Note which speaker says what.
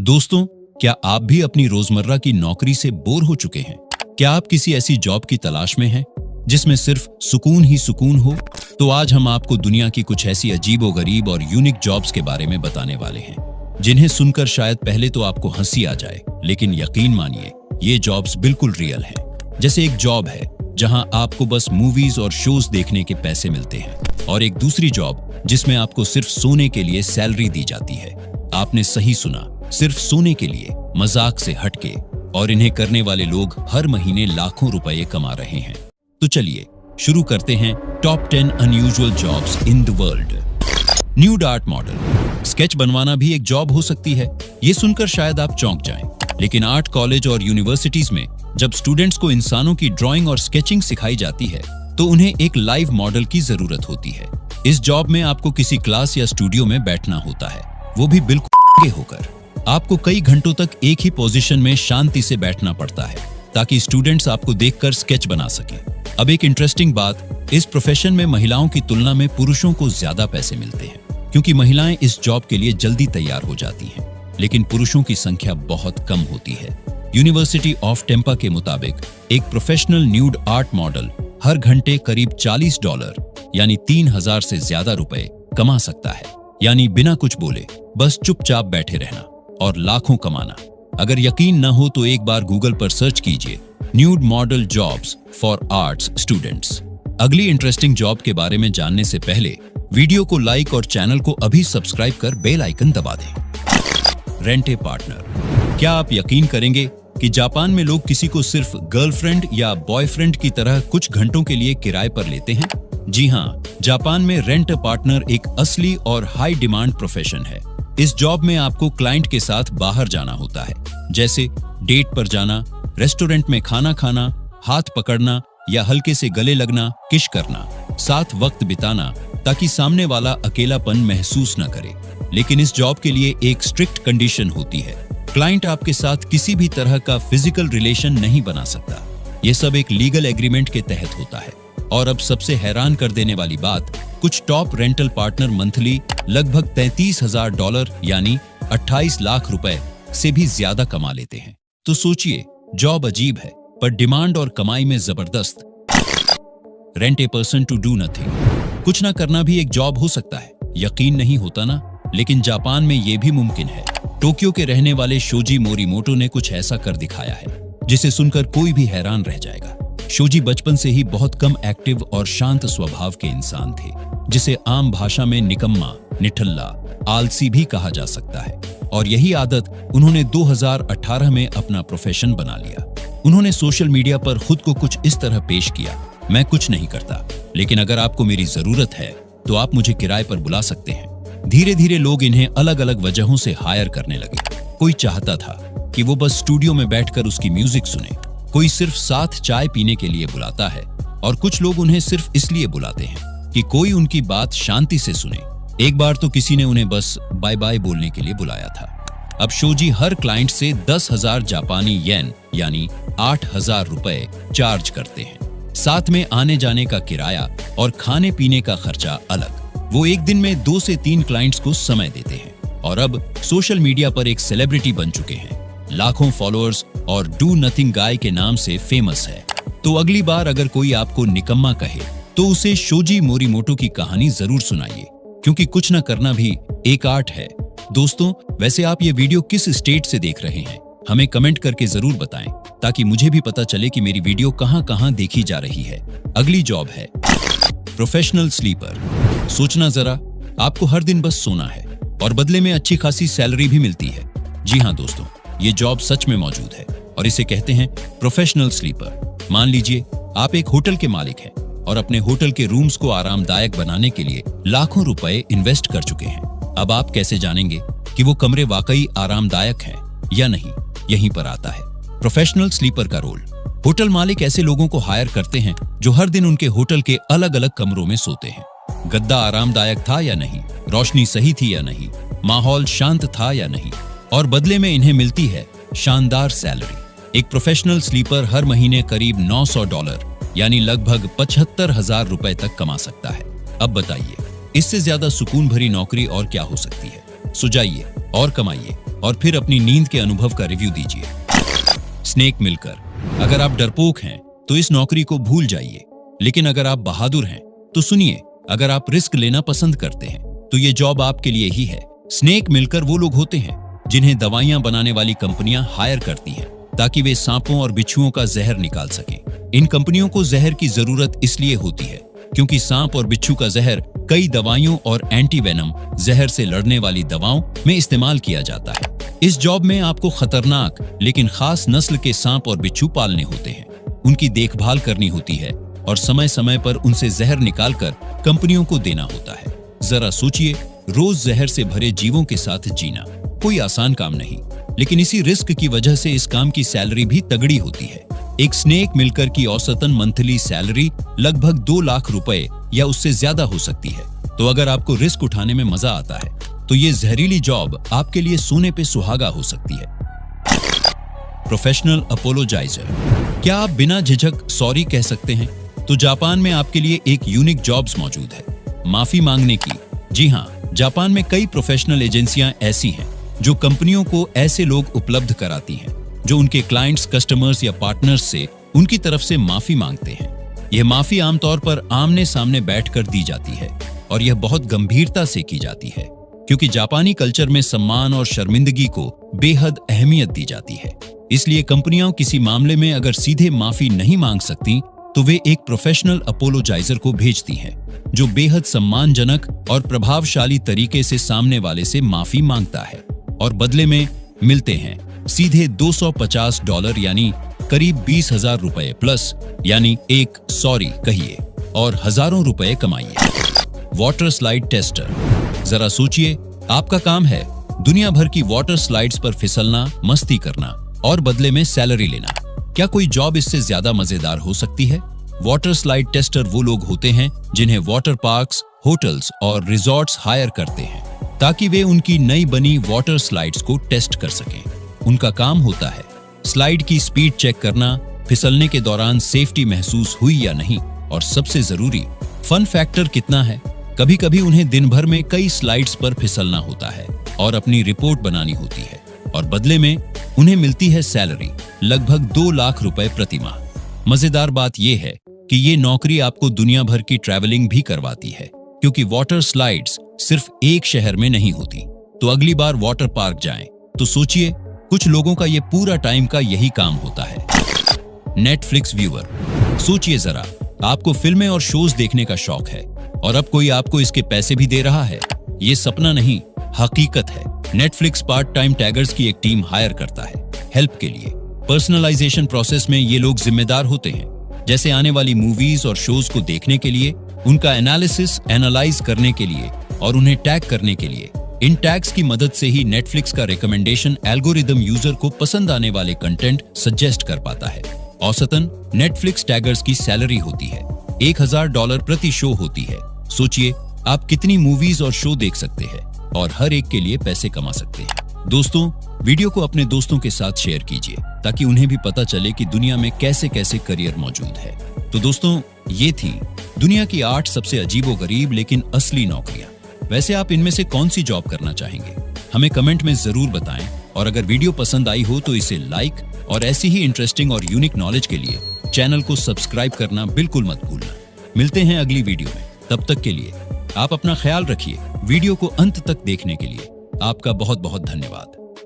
Speaker 1: दोस्तों, क्या आप भी अपनी रोजमर्रा की नौकरी से बोर हो चुके हैं? क्या आप किसी ऐसी जॉब की तलाश में हैं जिसमें सिर्फ सुकून ही सुकून हो? तो आज हम आपको दुनिया की कुछ ऐसी अजीबोगरीब और यूनिक जॉब्स के बारे में बताने वाले हैं जिन्हें सुनकर शायद पहले तो आपको हंसी आ जाए, लेकिन यकीन मानिए ये जॉब्स बिल्कुल रियल हैं। जैसे एक जॉब है जहां आपको बस मूवीज और शोज देखने के पैसे मिलते हैं, और एक दूसरी जॉब जिसमें आपको सिर्फ सोने के लिए सैलरी दी जाती है। आपने सही सुना, सिर्फ सोने के लिए, मजाक से हटके। और इन्हें करने वाले लोग हर महीने लाखों रुपए कमा रहे हैं। तो चलिए शुरू करते हैं top 10 unusual jobs in the world. Nude art model. Sketch बनवाना भी एक जॉब हो सकती है। ये सुनकर शायद आप चौंक जाएं, लेकिन आर्ट कॉलेज और यूनिवर्सिटीज में जब स्टूडेंट्स को इंसानों की ड्राइंग और स्केचिंग सिखाई जाती है तो उन्हें एक लाइव मॉडल की जरूरत होती है। इस जॉब में आपको किसी क्लास या स्टूडियो में बैठना होता है, वो भी बिल्कुल होकर। आपको कई घंटों तक एक ही पोजीशन में शांति से बैठना पड़ता है ताकि स्टूडेंट्स आपको देखकर स्केच बना सकें। अब एक इंटरेस्टिंग बात, इस प्रोफेशन में महिलाओं की तुलना में पुरुषों को ज्यादा पैसे मिलते हैं, क्योंकि महिलाएं इस जॉब के लिए जल्दी तैयार हो जाती हैं, लेकिन पुरुषों की संख्या बहुत कम होती है। यूनिवर्सिटी ऑफ टेम्पा के मुताबिक एक प्रोफेशनल न्यूड आर्ट मॉडल हर घंटे करीब $40 यानी 3000 से ज्यादा रुपए कमा सकता है। यानी बिना कुछ बोले बस चुपचाप बैठे रहना और लाखों कमाना। अगर यकीन न हो तो एक बार गूगल पर सर्च कीजिए nude model jobs for arts students. अगली इंटरेस्टिंग जॉब के बारे में जानने से पहले वीडियो को लाइक और चैनल को अभी सब्सक्राइब कर बेल आइकन दबा दें। Rent a partner. क्या आप यकीन करेंगे कि जापान में लोग किसी को सिर्फ गर्लफ्रेंड या बॉयफ्रेंड की तरह कुछ घंटों के लिए किराए पर लेते हैं? जी हाँ, जापान में रेंट ए पार्टनर एक असली और हाई डिमांड प्रोफेशन है। इस जॉब में आपको क्लाइंट के साथ बाहर जाना होता है, जैसे डेट पर जाना, रेस्टोरेंट में खाना खाना, हाथ पकड़ना या हल्के से गले लगना, किस करना, साथ वक्त बिताना, ताकि सामने वाला अकेलापन महसूस न करे। लेकिन इस जॉब के लिए एक स्ट्रिक्ट कंडीशन होती है। क्लाइंट आपके साथ किसी भी तरह का फिजिकल रिलेशन नहीं बना सकता। यह सब एक लीगल एग्रीमेंट के तहत होता है। और अब सबसे हैरान कर देने वाली बात, कुछ टॉप रेंटल पार्टनर मंथली लगभग $33,000 यानी 28 लाख रुपए से भी ज्यादा कमा लेते हैं। तो सोचिए, जॉब अजीब है पर डिमांड और कमाई में जबरदस्त। Rent a person to do nothing. कुछ ना करना भी एक जॉब हो सकता है। यकीन नहीं होता ना? लेकिन जापान में यह भी मुमकिन है। टोक्यो के रहने वाले शोजी मोरीमोटो ने कुछ ऐसा कर दिखाया है जिसे सुनकर कोई भी हैरान रह जाएगा। शोजी बचपन से ही बहुत कम एक्टिव और शांत स्वभाव के इंसान थे, जिसे आम भाषा में निकम्मा, निठल्ला, आलसी भी कहा जा सकता है। और यही आदत उन्होंने 2018 में अपना प्रोफेशन बना लिया। उन्होंने सोशल मीडिया पर खुद को कुछ इस तरह पेश किया, मैं कुछ नहीं करता, लेकिन अगर आपको मेरी जरूरत है तो आप मुझे किराए पर बुला सकते हैं। धीरे धीरे लोग इन्हें अलग अलग वजहों से हायर करने लगे। कोई चाहता था कि वो बस स्टूडियो में बैठकर उसकी म्यूजिक सुने, कोई सिर्फ साथ चाय पीने के लिए बुलाता है, और कुछ लोग उन्हें सिर्फ इसलिए बुलाते हैं कि कोई उनकी बात शांति से सुने। एक बार तो किसी ने उन्हें बस बाय बाय बोलने के लिए बुलाया था। अब शोजी हर क्लाइंट से 10,000 जापानी येन यानी 8,000 रुपए चार्ज करते हैं। साथ में आने जाने का किराया और खाने पीने का खर्चा अलग। वो एक दिन में 2 से 3 क्लाइंट्स को समय देते हैं, और अब सोशल मीडिया पर एक सेलिब्रिटी बन चुके हैं। लाखों फॉलोअर्स और डू नथिंग गाय के नाम से फेमस है। तो अगली बार अगर कोई आपको निकम्मा कहे तो उसे शोजी मोरीमोटो की कहानी जरूर सुनाइए, क्योंकि कुछ न करना भी एक आर्ट है। दोस्तों, वैसे आप ये वीडियो किस स्टेट से देख रहे हैं? हमें कमेंट करके जरूर बताएं, ताकि मुझे भी पता चले कि मेरी वीडियो कहां-कहां देखी जा रही है। अगली जॉब है प्रोफेशनल स्लीपर। सोचना जरा, आपको हर दिन बस सोना है और बदले में अच्छी खासी सैलरी भी मिलती है। जी हाँ दोस्तों, ये जॉब सच में मौजूद है और इसे कहते हैं प्रोफेशनल स्लीपर। मान लीजिए आप एक होटल के मालिक हैं और अपने होटल के रूम्स को आरामदायक बनाने के लिए लाखों रुपए इन्वेस्ट कर चुके हैं। अब आप कैसे जानेंगे कि वो कमरे वाकई आरामदायक हैं या नहीं? यहीं पर आता है प्रोफेशनल स्लीपर का रोल। होटल मालिक ऐसे लोगों को हायर करते हैं जो हर दिन उनके होटल के अलग अलग कमरों में सोते हैं। गद्दा आरामदायक था या नहीं, रोशनी सही थी या नहीं, माहौल शांत था या नहीं, और बदले में इन्हें मिलती है शानदार सैलरी। एक प्रोफेशनल स्लीपर हर महीने करीब $900 यानी लगभग 75,000 रुपए तक कमा सकता है। अब बताइए, इससे ज्यादा सुकून भरी नौकरी और क्या हो सकती है? सुझाइए और कमाइए। और फिर अपनी नींद के अनुभव का रिव्यू दीजिए। स्नेक मिलकर, अगर आप डरपोक हैं तो इस नौकरी को भूल जाइए, लेकिन अगर आप बहादुर हैं तो सुनिए, अगर आप रिस्क लेना पसंद करते हैं तो ये जॉब आपके लिए ही है। स्नेक मिलकर वो लोग होते हैं जिन्हें दवाइयां बनाने वाली कंपनियां हायर करती हैं ताकि वे सांपों और बिच्छुओं का जहर निकाल सकें। इन कंपनियों को जहर की जरूरत इसलिए होती है क्योंकि सांप और बिच्छू का जहर कई दवाइयों और एंटीवेनम जहर से लड़ने वाली दवाओं में इस्तेमाल किया जाता है। इस जॉब में आपको खतरनाक लेकिन खास नस्ल के सांप और बिच्छू पालने होते हैं, उनकी देखभाल करनी होती है और समय समय पर उनसे जहर निकालकर कंपनियों को देना होता है। जरा सोचिए, रोज जहर से भरे जीवों के साथ जीना कोई आसान काम नहीं, लेकिन इसी रिस्क की वजह से इस काम की सैलरी भी तगड़ी होती है। एक स्नेक मिलकर की औसतन मंथली सैलरी लगभग 2 लाख रुपए या उससे ज्यादा हो सकती है। तो अगर आपको रिस्क उठाने में मजा आता है तो ये जहरीली जॉब आपके लिए सोने पे सुहागा हो सकती है। प्रोफेशनल अपोलोजाइजर, क्या आप बिना झिझक सॉरी कह सकते हैं? तो जापान में आपके लिए एक यूनिक जॉब्स मौजूद है, माफी मांगने की। जी हाँ, जापान में कई प्रोफेशनल एजेंसियां ऐसी हैं जो कंपनियों को ऐसे लोग उपलब्ध कराती हैं जो उनके क्लाइंट्स, कस्टमर्स या पार्टनर्स से उनकी तरफ से माफी मांगते हैं। यह माफी आमतौर पर आमने सामने बैठकर दी जाती है और यह बहुत गंभीरता से की जाती है क्योंकि जापानी कल्चर में सम्मान और शर्मिंदगी को बेहद अहमियत दी जाती है। इसलिए कंपनियां किसी मामले में अगर सीधे माफी नहीं मांग सकती तो वे एक प्रोफेशनल अपोलोजाइजर को भेजती हैं जो बेहद सम्मानजनक और प्रभावशाली तरीके से सामने वाले से माफी मांगता है और बदले में मिलते हैं सीधे $250 यानी करीब 20,000 रुपए प्लस, यानी एक सॉरी कहिए और हजारों रुपए कमाइए। वाटर स्लाइड टेस्टर, जरा सोचिए, आपका काम है दुनिया भर की वाटर स्लाइड्स पर फिसलना, मस्ती करना और बदले में सैलरी लेना। क्या कोई जॉब इससे ज्यादा मजेदार हो सकती है? वाटर स्लाइड टेस्टर वो लोग होते हैं जिन्हें वाटर पार्क्स, होटल्स और रिजॉर्ट्स हायर करते हैं ताकि वे उनकी नई बनी वाटर स्लाइड्स को टेस्ट कर सकें। उनका काम होता है स्लाइड की स्पीड चेक करना, फिसलने के दौरान सेफ्टी महसूस हुई या नहीं, और सबसे जरूरी फन फैक्टर कितना है। कभी कभी उन्हें दिन भर में कई स्लाइड्स पर फिसलना होता है और अपनी रिपोर्ट बनानी होती है और बदले में उन्हें मिलती है सैलरी लगभग 2 लाख रुपए प्रति माह। मजेदार बात यह है कि ये नौकरी आपको दुनिया भर की ट्रैवलिंग भी करवाती है क्योंकि वाटर स्लाइड्स सिर्फ एक शहर में नहीं होती। तो अगली बार वाटर पार्क जाएं तो सोचिए, कुछ लोगों का ये पूरा टाइम का यही काम होता है। नेटफ्लिक्स व्यूअर, सोचिए जरा, आपको फिल्में और शोज देखने का शौक है और अब कोई आपको इसके पैसे भी दे रहा है। ये सपना नहीं, हकीकत है। नेटफ्लिक्स पार्ट टाइम टैगर्स की एक टीम हायर करता है हेल्प के लिए। पर्सनलाइजेशन प्रोसेस में ये लोग जिम्मेदार होते हैं, जैसे आने वाली मूवीज और शोज को देखने के लिए, उनका एनालिसिस एनालाइज करने के लिए और उन्हें टैग करने के लिए। इन टैग्स की मदद से ही नेटफ्लिक्स का रिकमेंडेशन एल्गोरिदम यूजर को पसंद आने वाले कंटेंट सजेस्ट कर पाता है। औसतन नेटफ्लिक्स टैगर्स की सैलरी होती है $1,000 प्रति शो होती है। सोचिए, आप कितनी मूवीज और शो देख सकते हैं और हर एक के लिए पैसे कमा सकते हैं। दोस्तों, वीडियो को अपने दोस्तों के साथ शेयर कीजिए ताकि उन्हें भी पता चले कि दुनिया में कैसे कैसे करियर मौजूद है। तो दोस्तों, ये थी दुनिया की 8 सबसे अजीबोगरीब लेकिन असली नौकरियां। वैसे आप इनमें से कौन सी जॉब करना चाहेंगे? हमें कमेंट में जरूर बताएं और अगर वीडियो पसंद आई हो तो इसे लाइक और ऐसी ही इंटरेस्टिंग और यूनिक नॉलेज के लिए चैनल को सब्सक्राइब करना बिल्कुल मत भूलना। मिलते हैं अगली वीडियो में, तब तक के लिए आप अपना ख्याल रखिए। वीडियो को अंत तक देखने के लिए आपका बहुत बहुत धन्यवाद।